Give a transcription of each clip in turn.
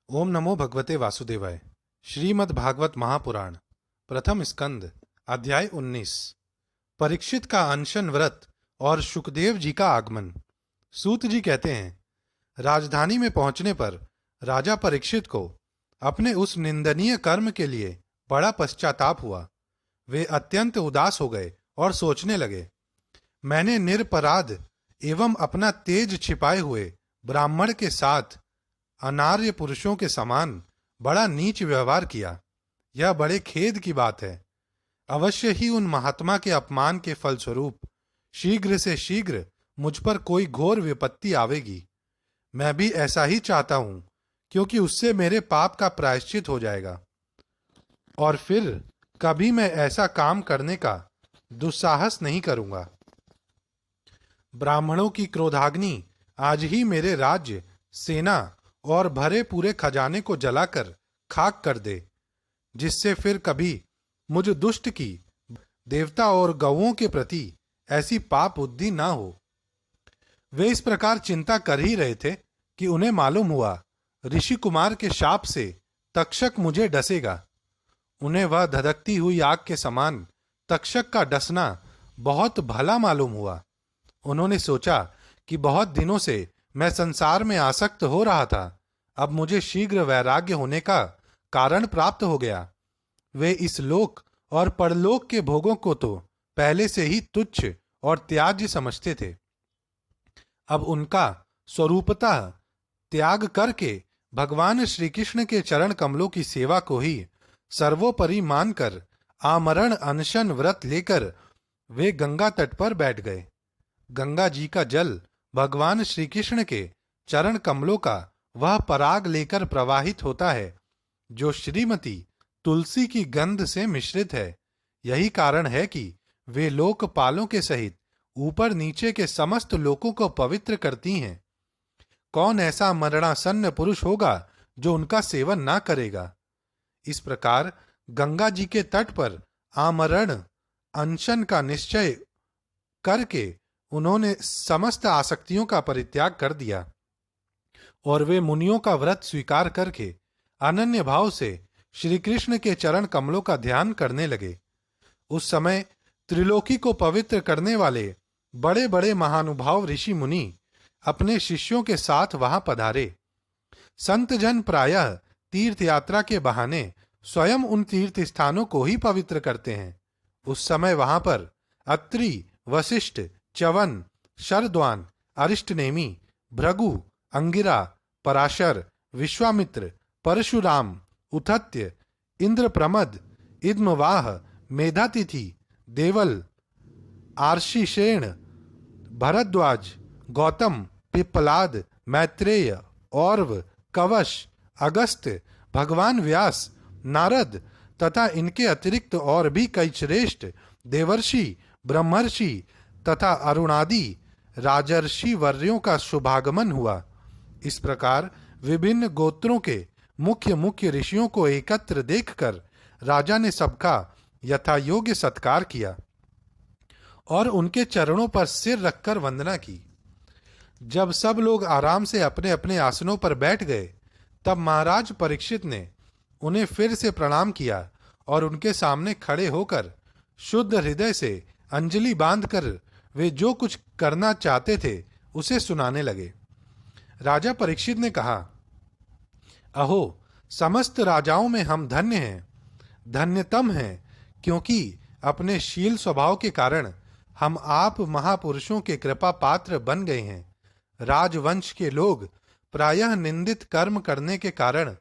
ओम नमो भगवते वासुदेवाय। श्रीमद् भागवत महापुराण प्रथम स्कंद अध्याय 19। परीक्षित का अनशन व्रत और शुकदेव जी का आगमन। सूत जी कहते हैं, राजधानी में पहुंचने पर राजा परीक्षित को अपने उस निंदनीय कर्म के लिए बड़ा पश्चाताप हुआ। वे अत्यंत उदास हो गए और सोचने लगे, मैंने निरपराध एवं अपना तेज छिपाए हुए ब्राह्मण के साथ अनार्य पुरुषों के समान बड़ा नीच व्यवहार किया। यह बड़े खेद की बात है। अवश्य ही उन महात्मा के अपमान के फलस्वरूप शीघ्र से शीघ्र मुझ पर कोई घोर विपत्ति आवेगी। मैं भी ऐसा ही चाहता हूं, क्योंकि उससे मेरे पाप का प्रायश्चित हो जाएगा और फिर कभी मैं ऐसा काम करने का दुस्साहस नहीं करूंगा। ब्राह्मणों की क्रोधाग्नि आज ही मेरे राज्य, सेना और भरे पूरे खजाने को जलाकर खाक कर दे, जिससे फिर कभी मुझ दुष्ट की देवता और गौओं के प्रति ऐसी पाप बुद्धि ना हो। वे इस प्रकार चिंता कर ही रहे थे कि उन्हें मालूम हुआ ऋषि कुमार के शाप से तक्षक मुझे डसेगा। उन्हें वह धधकती हुई आग के समान तक्षक का डसना बहुत भला मालूम हुआ। उन्होंने सोचा कि बहुत दिनों से मैं संसार में आसक्त हो रहा था, अब मुझे शीघ्र वैराग्य होने का कारण प्राप्त हो गया। वे इस लोक और परलोक के भोगों को तो पहले से ही तुच्छ और त्याज्य समझते थे। अब उनका स्वरूपतः त्याग करके भगवान श्री कृष्ण के चरण कमलों की सेवा को ही सर्वोपरि मानकर आमरण अनशन व्रत लेकर वे गंगा तट पर बैठ गए। गंगा जी का जल भगवान श्री कृष्ण के चरण कमलों का वह पराग लेकर प्रवाहित होता है जो श्रीमती तुलसी की गंध से मिश्रित है। यही कारण है कि वे लोकपालों के सहित ऊपर नीचे के समस्त लोकों को पवित्र करती हैं। कौन ऐसा मरणासन्न पुरुष होगा जो उनका सेवन ना करेगा। इस प्रकार गंगा जी के तट पर आमरण अनशन का निश्चय करके उन्होंने समस्त आसक्तियों का परित्याग कर दिया और वे मुनियों का व्रत स्वीकार करके अनन्य भाव से श्री कृष्ण के चरण कमलों का ध्यान करने लगे। उस समय त्रिलोकी को पवित्र करने वाले बड़े बड़े महानुभाव ऋषि मुनि अपने शिष्यों के साथ वहां पधारे। संत जन प्रायः तीर्थ यात्रा के बहाने स्वयं उन तीर्थ स्थानों को ही पवित्र करते हैं। उस समय वहां पर अत्रि, वशिष्ठ, च्यवन, शरद्वान, अरिष्टनेमि, भृगु, अंगिरा, पराशर, विश्वामित्र, परशुराम, उथत्य, इंद्रप्रमद, इद्मवाह, मेधातिथि, देवल, आर्षिशेण, भरद्वाज, गौतम, पिप्पलाद, मैत्रेय, और्व, कवश, अगस्त्य, भगवान व्यास, नारद तथा इनके अतिरिक्त और भी कई श्रेष्ठ देवर्षि, ब्रह्मर्षि तथा अरुणादि राजर्षि वर्यों का शुभागमन हुआ। इस प्रकार विभिन्न गोत्रों के मुख्य मुख्य ऋषियों को एकत्र देखकर राजा ने सबका यथा योग्य सत्कार किया और उनके चरणों पर सिर रखकर वंदना की। जब सब लोग आराम से अपने अपने आसनों पर बैठ गए, तब महाराज परीक्षित ने उन्हें फिर से प्रणाम किया और उनके सामने खड़े होकर शुद्ध हृदय से अंजलि बांधकर वे जो कुछ करना चाहते थे उसे सुनाने लगे। राजा परीक्षित ने कहा, अहो, समस्त राजाओं में हम धन्य हैं, धन्यतम हैं, क्योंकि अपने शील स्वभाव के कारण हम आप महापुरुषों के कृपा पात्र बन गए हैं। राजवंश के लोग प्रायः निंदित कर्म करने के कारण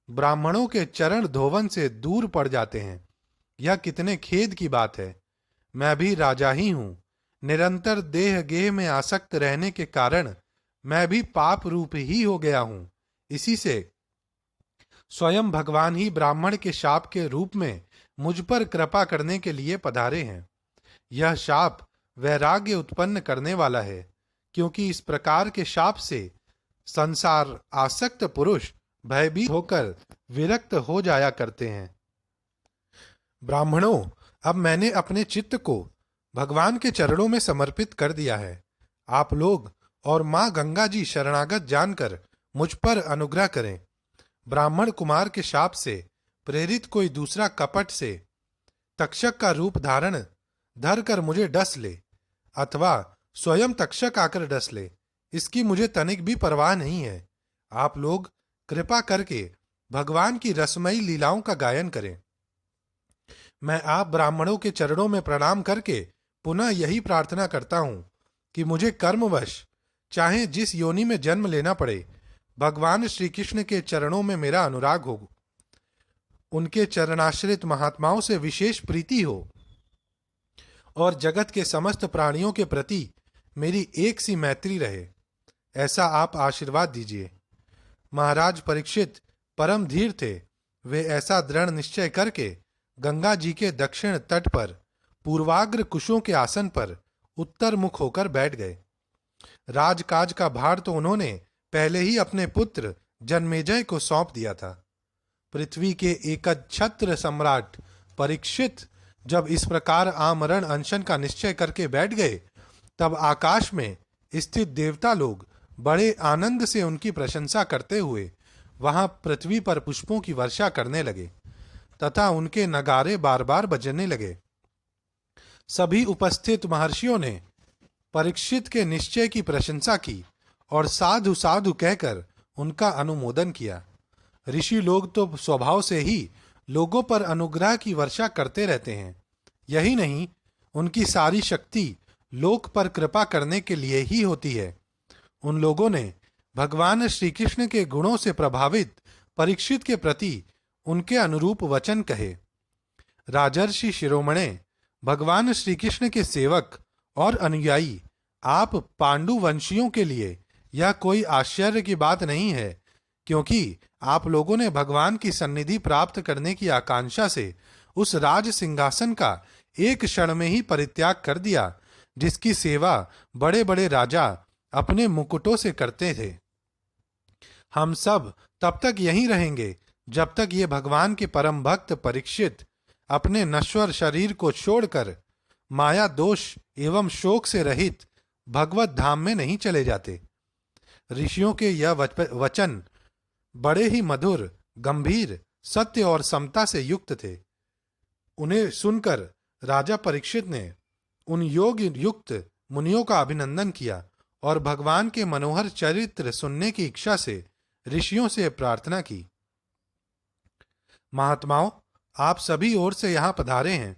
ब्राह्मणों के चरण धोवन से दूर पड़ जाते हैं। यह कितने खेद की बात है। मैं भी राजा ही हूं। निरंतर देह गेह में आसक्त रहने के कारण मैं भी पाप रूप ही हो गया हूं। इसी से स्वयं भगवान ही ब्राह्मण के शाप के रूप में मुझ पर कृपा करने के लिए पधारे हैं। यह शाप वैराग्य उत्पन्न करने वाला है, क्योंकि इस प्रकार के शाप से संसार आसक्त पुरुष भयभीत होकर विरक्त हो जाया करते हैं। ब्राह्मणों, अब मैंने अपने चित्त को भगवान के चरणों में समर्पित कर दिया है। आप लोग और मां गंगा जी शरणागत जानकर मुझ पर अनुग्रह करें। ब्राह्मण कुमार के शाप से प्रेरित कोई दूसरा कपट से तक्षक का रूप धारण धर कर मुझे डस ले, अथवा स्वयं तक्षक आकर डस ले, इसकी मुझे तनिक भी परवाह नहीं है। आप लोग कृपा करके भगवान की रसमयी लीलाओं का गायन करें। मैं आप ब्राह्मणों के चरणों में प्रणाम करके पुनः यही प्रार्थना करता हूं कि मुझे कर्मवश चाहे जिस योनि में जन्म लेना पड़े, भगवान श्री कृष्ण के चरणों में मेरा अनुराग हो, उनके चरणाश्रित महात्माओं से विशेष प्रीति हो और जगत के समस्त प्राणियों के प्रति मेरी एक सी मैत्री रहे, ऐसा आप आशीर्वाद दीजिए। महाराज परीक्षित परम धीर थे। वे ऐसा दृढ़ निश्चय करके गंगा जी के दक्षिण तट पर पूर्वाग्र कुशों के आसन पर उत्तर मुख होकर बैठ गए। राजकाज का भार तो उन्होंने पहले ही अपने पुत्र जन्मेजय को सौंप दिया था। पृथ्वी के एकछत्र सम्राट परीक्षित जब इस प्रकार आमरण अनशन का निश्चय करके बैठ गए, तब आकाश में स्थित देवता लोग बड़े आनंद से उनकी प्रशंसा करते हुए वहां पृथ्वी पर पुष्पों की वर्षा करने लगे तथा उनके नगारे बार बार बजने लगे। सभी उपस्थित महर्षियों ने परीक्षित के निश्चय की प्रशंसा की और साधु साधु कहकर उनका अनुमोदन किया। ऋषि लोग तो स्वभाव से ही लोगों पर अनुग्रह की वर्षा करते रहते हैं। यही नहीं, उनकी सारी शक्ति लोक पर कृपा करने के लिए ही होती है। उन लोगों ने भगवान श्री कृष्ण के गुणों से प्रभावित परीक्षित के प्रति उनके अनुरूप वचन कहे। राजर्षि शिरोमणे, भगवान श्री कृष्ण के सेवक और अनुयायी आप पांडु वंशियों के लिए यह कोई आश्चर्य की बात नहीं है, क्योंकि आप लोगों ने भगवान की सन्निधि प्राप्त करने की आकांक्षा से उस राज सिंहासन का एक क्षण में ही परित्याग कर दिया, जिसकी सेवा बड़े बड़े राजा अपने मुकुटों से करते थे। हम सब तब तक यहीं रहेंगे जब तक ये भगवान के परम भक्त परीक्षित अपने नश्वर शरीर को छोड़कर माया दोष एवं शोक से रहित भगवत धाम में नहीं चले जाते। ऋषियों के यह वचन बड़े ही मधुर, गंभीर, सत्य और समता से युक्त थे। उन्हें सुनकर राजा परीक्षित ने उन योग युक्त मुनियों का अभिनंदन किया और भगवान के मनोहर चरित्र सुनने की इच्छा से ऋषियों से प्रार्थना की। महात्माओं, आप सभी ओर से यहां पधारे हैं।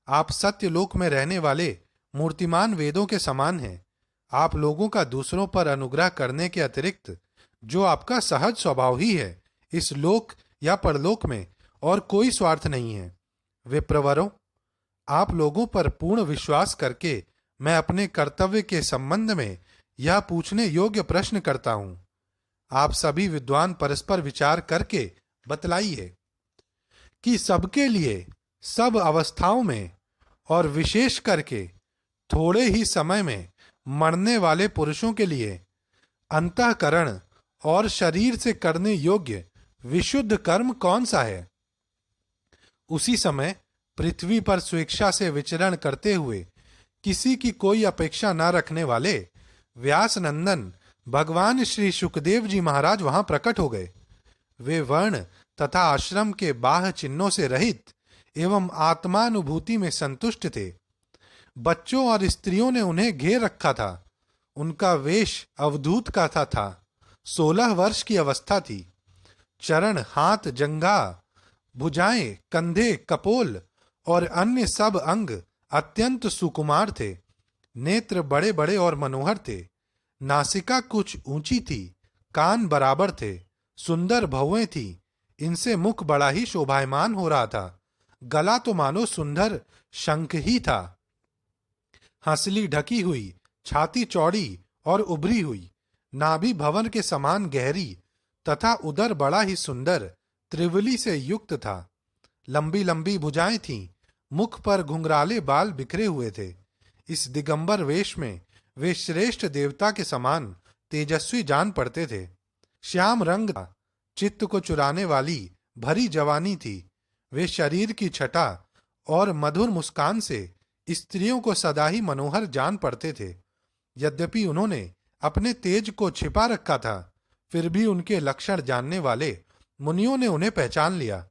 आप सत्यलोक में रहने वाले मूर्तिमान वेदों के समान हैं। आप लोगों का दूसरों पर अनुग्रह करने के अतिरिक्त जो आपका सहज स्वभाव ही है, इस लोक या परलोक में और कोई स्वार्थ नहीं है। विप्रवरों, आप लोगों पर पूर्ण विश्वास करके मैं अपने कर्तव्य के संबंध में यह पूछने योग्य प्रश्न करता हूं। आप सभी विद्वान परस्पर विचार करके बतलाइए कि सबके लिए सब अवस्थाओं में और विशेष करके थोड़े ही समय में मरने वाले पुरुषों के लिए अंतःकरण और शरीर से करने योग्य विशुद्ध कर्म कौन सा है। उसी समय पृथ्वी पर स्वेच्छा से विचरण करते हुए किसी की कोई अपेक्षा न रखने वाले व्यास नंदन भगवान श्री सुखदेव जी महाराज वहां प्रकट हो गए। वे वर्ण तथा आश्रम के बाह्य चिन्हों से रहित एवं आत्मानुभूति में संतुष्ट थे। बच्चों और स्त्रियों ने उन्हें घेर रखा था। उनका वेश अवधूत का था। 16 वर्ष की अवस्था थी। चरण, हाथ, जंघा, भुजाएं, कंधे, कपोल और अन्य सब अंग अत्यंत सुकुमार थे। नेत्र बड़े बड़े और मनोहर थे। नासिका कुछ ऊंची थी। कान बराबर थे। सुंदर भौवें थी। इनसे मुख बड़ा ही शोभायमान हो रहा था। गला तो मानो सुंदर शंख ही था। हंसली ढकी हुई, छाती चौड़ी और उभरी हुई, नाभि भवन के समान गहरी तथा उदर बड़ा ही सुंदर त्रिवली से युक्त था। लंबी लंबी भुजाएं थीं। मुख पर घुंघराले बाल बिखरे हुए थे। इस दिगंबर वेश में वे श्रेष्ठ देवता के समान तेजस्वी जान पड़ते थे। श्याम रंग था। चित्त को चुराने वाली भरी जवानी थी। वे शरीर की छटा और मधुर मुस्कान से स्त्रियों को सदा ही मनोहर जान पड़ते थे। यद्यपि उन्होंने अपने तेज को छिपा रखा था, फिर भी उनके लक्षण जानने वाले मुनियों ने उन्हें पहचान लिया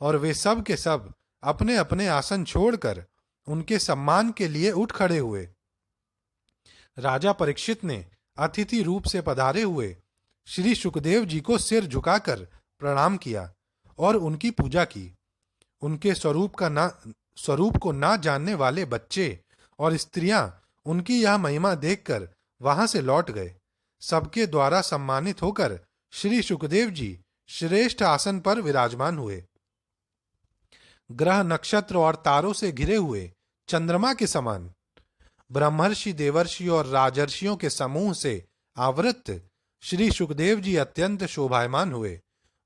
और वे सब के सब अपने अपने आसन छोड़कर उनके सम्मान के लिए उठ खड़े हुए। राजा परीक्षित ने अतिथि रूप से पधारे हुए श्री सुखदेव जी को सिर झुकाकर प्रणाम किया और उनकी पूजा की। उनके स्वरूप को ना जानने वाले बच्चे और स्त्रियां उनकी यह महिमा देखकर वहां से लौट गए। सबके द्वारा सम्मानित होकर श्री सुखदेव जी श्रेष्ठ आसन पर विराजमान हुए। ग्रह नक्षत्र और तारों से घिरे हुए चंद्रमा के समान, ब्रह्मर्षि देवर्षि और राजर्षियों के समूह से आवृत श्री सुखदेव जी अत्यंत शोभायमान हुए।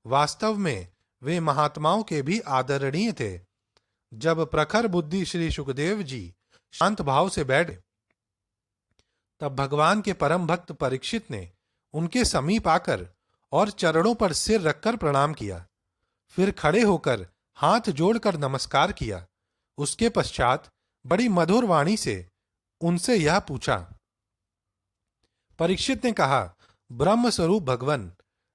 वास्तव में वे महात्माओं के भी आदरणीय थे। जब प्रखर बुद्धि श्री सुखदेव जी शांत भाव से बैठ गए, तब भगवान के परम भक्त परीक्षित ने उनके समीप आकर और चरणों पर सिर रखकर प्रणाम किया। फिर खड़े होकर हाथ जोड़कर नमस्कार किया। उसके पश्चात बड़ी मधुर वाणी से उनसे यह पूछा। परीक्षित ने कहा, ब्रह्म स्वरूप भगवन,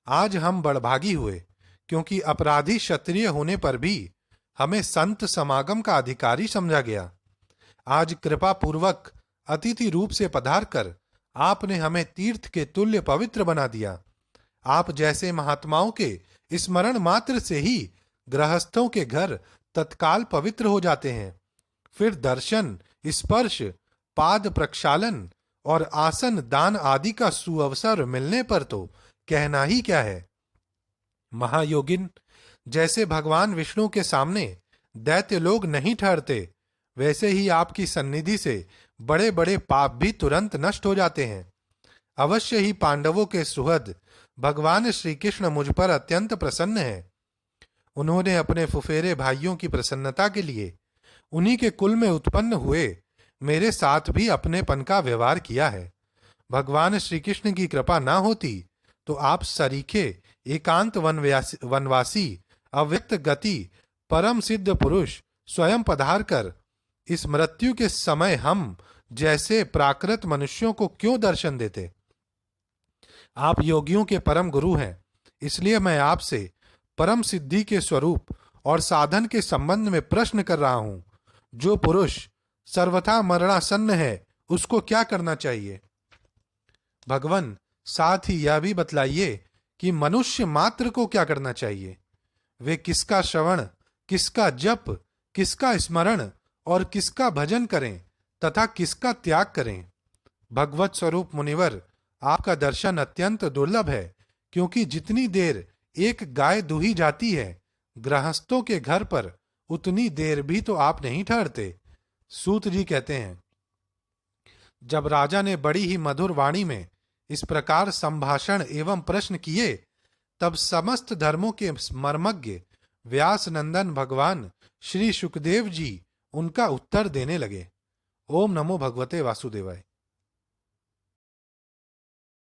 आज हम बड़भागी हुए, क्योंकि अपराधी क्षत्रिय होने पर भी हमें संत समागम का अधिकारी समझा गया। आज कृपा पूर्वक अतिथि रूप से पधार कर आपने हमें तीर्थ के तुल्य पवित्र बना दिया। आप जैसे महात्माओं के स्मरण मात्र से ही गृहस्थों के घर तत्काल पवित्र हो जाते हैं। फिर दर्शन, स्पर्श, पाद प्रक्षालन और आसन दान आदि का सुअवसर मिलने पर तो कहना ही क्या है। महायोगिन, जैसे भगवान विष्णु के सामने दैत्य लोग नहीं ठहरते, वैसे ही आपकी सन्निधि से बड़े बड़े पाप भी तुरंत नष्ट हो जाते हैं। अवश्य ही पांडवों के सुहृद भगवान श्री कृष्ण मुझ पर अत्यंत प्रसन्न है। उन्होंने अपने फुफेरे भाइयों की प्रसन्नता के लिए उन्हीं के कुल में उत्पन्न हुए मेरे साथ भी अपनेपन का व्यवहार किया है। भगवान श्री कृष्ण की कृपा ना होती तो आप सरीखे एकांत वनवासी अव्यक्त गति परम सिद्ध पुरुष स्वयं पधार कर इस मृत्यु के समय हम जैसे प्राकृत मनुष्यों को क्यों दर्शन देते। आप योगियों के परम गुरु हैं, इसलिए मैं आपसे परम सिद्धि के स्वरूप और साधन के संबंध में प्रश्न कर रहा हूं। जो पुरुष सर्वथा मरणासन्न है, उसको क्या करना चाहिए? भगवन, साथ ही यह भी बतलाइए कि मनुष्य मात्र को क्या करना चाहिए। वे किसका श्रवण, किसका जप, किसका स्मरण और किसका भजन करें तथा किसका त्याग करें। भगवत स्वरूप मुनिवर, आपका दर्शन अत्यंत दुर्लभ है, क्योंकि जितनी देर एक गाय दूही जाती है गृहस्थों के घर पर, उतनी देर भी तो आप नहीं ठहरते। सूत जी कहते हैं, जब राजा ने बड़ी ही मधुर वाणी में इस प्रकार संभाषण एवं प्रश्न किए, तब समस्त धर्मों के मर्मज्ञ व्यास नंदन भगवान श्री सुखदेव जी उनका उत्तर देने लगे। ओम नमो भगवते वासुदेवाय।